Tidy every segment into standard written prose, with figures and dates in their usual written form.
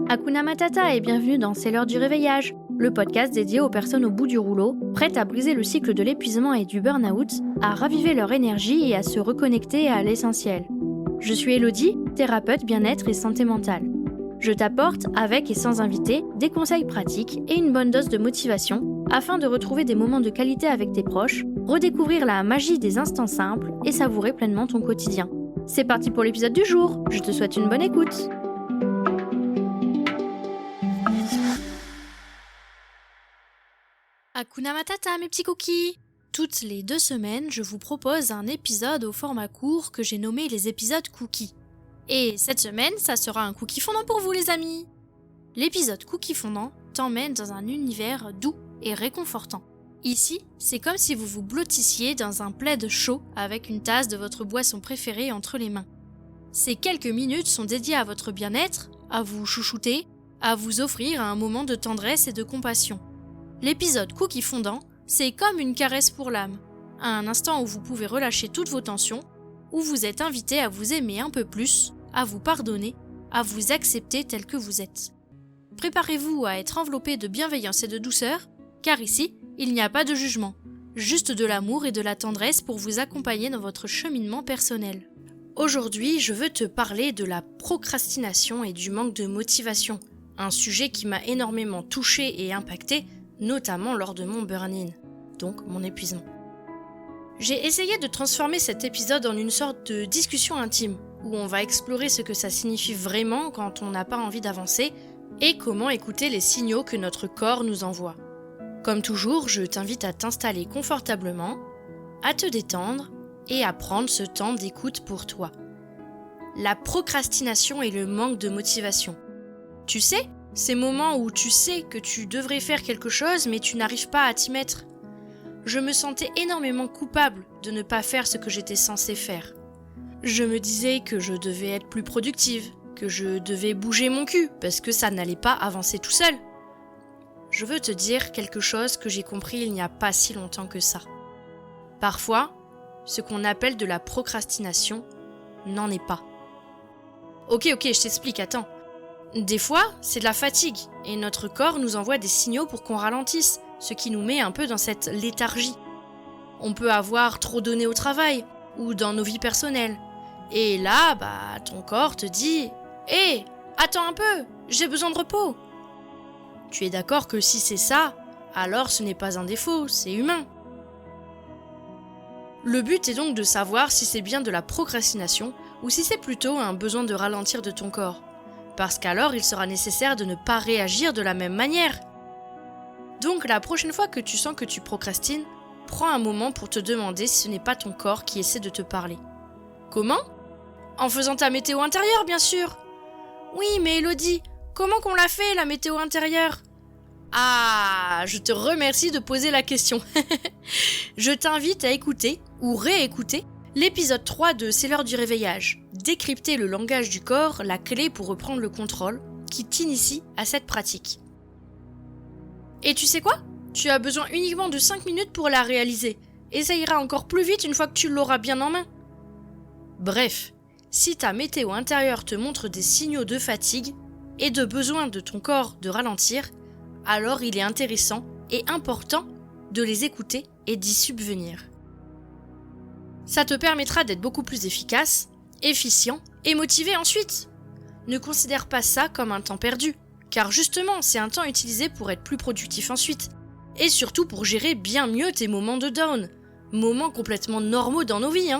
Hakuna Matata et bienvenue dans C'est l'heure du réveillage, le podcast dédié aux personnes au bout du rouleau, prêtes à briser le cycle de l'épuisement et du burn-out, à raviver leur énergie et à se reconnecter à l'essentiel. Je suis Elodie, thérapeute bien-être et santé mentale. Je t'apporte, avec et sans invité, des conseils pratiques et une bonne dose de motivation afin de retrouver des moments de qualité avec tes proches, redécouvrir la magie des instants simples et savourer pleinement ton quotidien. C'est parti pour l'épisode du jour, je te souhaite une bonne écoute. Hakuna Matata, mes petits cookies! Toutes les 2 semaines, je vous propose un épisode au format court que j'ai nommé les épisodes cookies. Et cette semaine, ça sera un cookie fondant pour vous, les amis! L'épisode cookie fondant t'emmène dans un univers doux et réconfortant. Ici, c'est comme si vous vous blottissiez dans un plaid chaud avec une tasse de votre boisson préférée entre les mains. Ces quelques minutes sont dédiées à votre bien-être, à vous chouchouter, à vous offrir un moment de tendresse et de compassion. L'épisode cookie fondant, c'est comme une caresse pour l'âme, un instant où vous pouvez relâcher toutes vos tensions, où vous êtes invité à vous aimer un peu plus, à vous pardonner, à vous accepter tel que vous êtes. Préparez-vous à être enveloppé de bienveillance et de douceur, car ici, il n'y a pas de jugement, juste de l'amour et de la tendresse pour vous accompagner dans votre cheminement personnel. Aujourd'hui, je veux te parler de la procrastination et du manque de motivation, un sujet qui m'a énormément touchée et impactée, notamment lors de mon burn-in, donc mon épuisement. J'ai essayé de transformer cet épisode en une sorte de discussion intime, où on va explorer ce que ça signifie vraiment quand on n'a pas envie d'avancer, et comment écouter les signaux que notre corps nous envoie. Comme toujours, je t'invite à t'installer confortablement, à te détendre, et à prendre ce temps d'écoute pour toi. La procrastination et le manque de motivation. Tu sais, ces moments où tu sais que tu devrais faire quelque chose mais tu n'arrives pas à t'y mettre. Je me sentais énormément coupable de ne pas faire ce que j'étais censée faire. Je me disais que je devais être plus productive, que je devais bouger mon cul parce que ça n'allait pas avancer tout seul. Je veux te dire quelque chose que j'ai compris il n'y a pas si longtemps que ça. Parfois, ce qu'on appelle de la procrastination n'en est pas. Ok, je t'explique, attends. Des fois, c'est de la fatigue, et notre corps nous envoie des signaux pour qu'on ralentisse, ce qui nous met un peu dans cette léthargie. On peut avoir trop donné au travail, ou dans nos vies personnelles. Et là, ton corps te dit « Hé, attends un peu, j'ai besoin de repos !» Tu es d'accord que si c'est ça, alors ce n'est pas un défaut, c'est humain. Le but est donc de savoir si c'est bien de la procrastination, ou si c'est plutôt un besoin de ralentir de ton corps. Parce qu'alors il sera nécessaire de ne pas réagir de la même manière. Donc la prochaine fois que tu sens que tu procrastines, prends un moment pour te demander si ce n'est pas ton corps qui essaie de te parler. Comment ? En faisant ta météo intérieure, bien sûr. Oui, mais Elodie, comment qu'on l'a fait la météo intérieure ? Ah, je te remercie de poser la question. Je t'invite à écouter ou réécouter l'épisode 3 de C'est l'heure du réveillage, décrypter le langage du corps, la clé pour reprendre le contrôle, qui t'initie à cette pratique. Et tu sais quoi ? Tu as besoin uniquement de 5 minutes pour la réaliser, et ça ira encore plus vite une fois que tu l'auras bien en main. Bref, si ta météo intérieure te montre des signaux de fatigue et de besoin de ton corps de ralentir, alors il est intéressant et important de les écouter et d'y subvenir. Ça te permettra d'être beaucoup plus efficace, efficient et motivé ensuite. Ne considère pas ça comme un temps perdu, car justement c'est un temps utilisé pour être plus productif ensuite, et surtout pour gérer bien mieux tes moments de down, moments complètement normaux dans nos vies.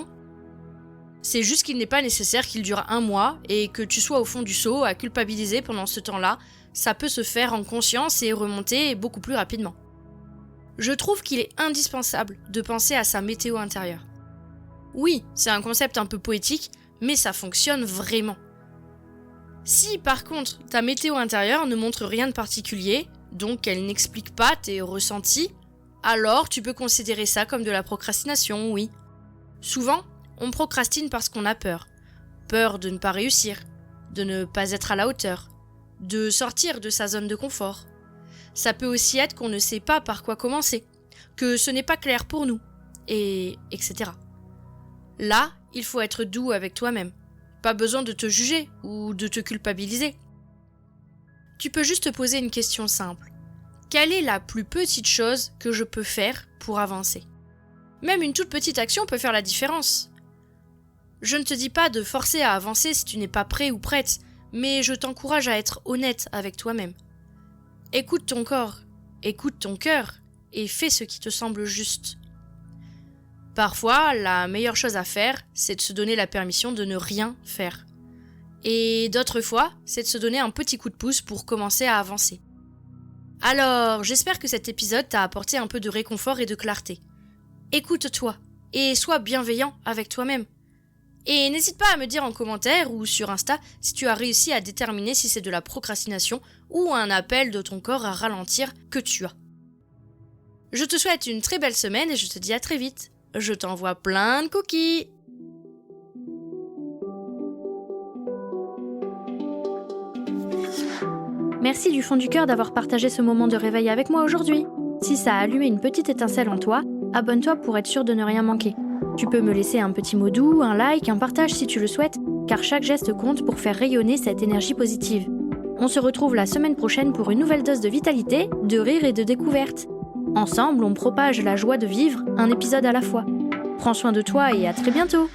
C'est juste qu'il n'est pas nécessaire qu'il dure 1 mois et que tu sois au fond du seau à culpabiliser pendant ce temps-là, ça peut se faire en conscience et remonter beaucoup plus rapidement. Je trouve qu'il est indispensable de penser à sa météo intérieure. Oui, c'est un concept un peu poétique, mais ça fonctionne vraiment. Si par contre ta météo intérieure ne montre rien de particulier, donc elle n'explique pas tes ressentis, alors tu peux considérer ça comme de la procrastination, oui. Souvent, on procrastine parce qu'on a peur. Peur de ne pas réussir, de ne pas être à la hauteur, de sortir de sa zone de confort. Ça peut aussi être qu'on ne sait pas par quoi commencer, que ce n'est pas clair pour nous, et etc. Là, il faut être doux avec toi-même. Pas besoin de te juger ou de te culpabiliser. Tu peux juste te poser une question simple. Quelle est la plus petite chose que je peux faire pour avancer ? Même une toute petite action peut faire la différence. Je ne te dis pas de forcer à avancer si tu n'es pas prêt ou prête, mais je t'encourage à être honnête avec toi-même. Écoute ton corps, écoute ton cœur et fais ce qui te semble juste. Parfois, la meilleure chose à faire, c'est de se donner la permission de ne rien faire. Et d'autres fois, c'est de se donner un petit coup de pouce pour commencer à avancer. Alors, j'espère que cet épisode t'a apporté un peu de réconfort et de clarté. Écoute-toi et sois bienveillant avec toi-même. Et n'hésite pas à me dire en commentaire ou sur Insta si tu as réussi à déterminer si c'est de la procrastination ou un appel de ton corps à ralentir que tu as. Je te souhaite une très belle semaine et je te dis à très vite. Je t'envoie plein de cookies. Merci du fond du cœur d'avoir partagé ce moment de réveil avec moi aujourd'hui. Si ça a allumé une petite étincelle en toi, abonne-toi pour être sûr de ne rien manquer. Tu peux me laisser un petit mot doux, un like, un partage si tu le souhaites, car chaque geste compte pour faire rayonner cette énergie positive. On se retrouve la semaine prochaine pour une nouvelle dose de vitalité, de rire et de découverte. Ensemble, on propage la joie de vivre, un épisode à la fois. Prends soin de toi et à très bientôt.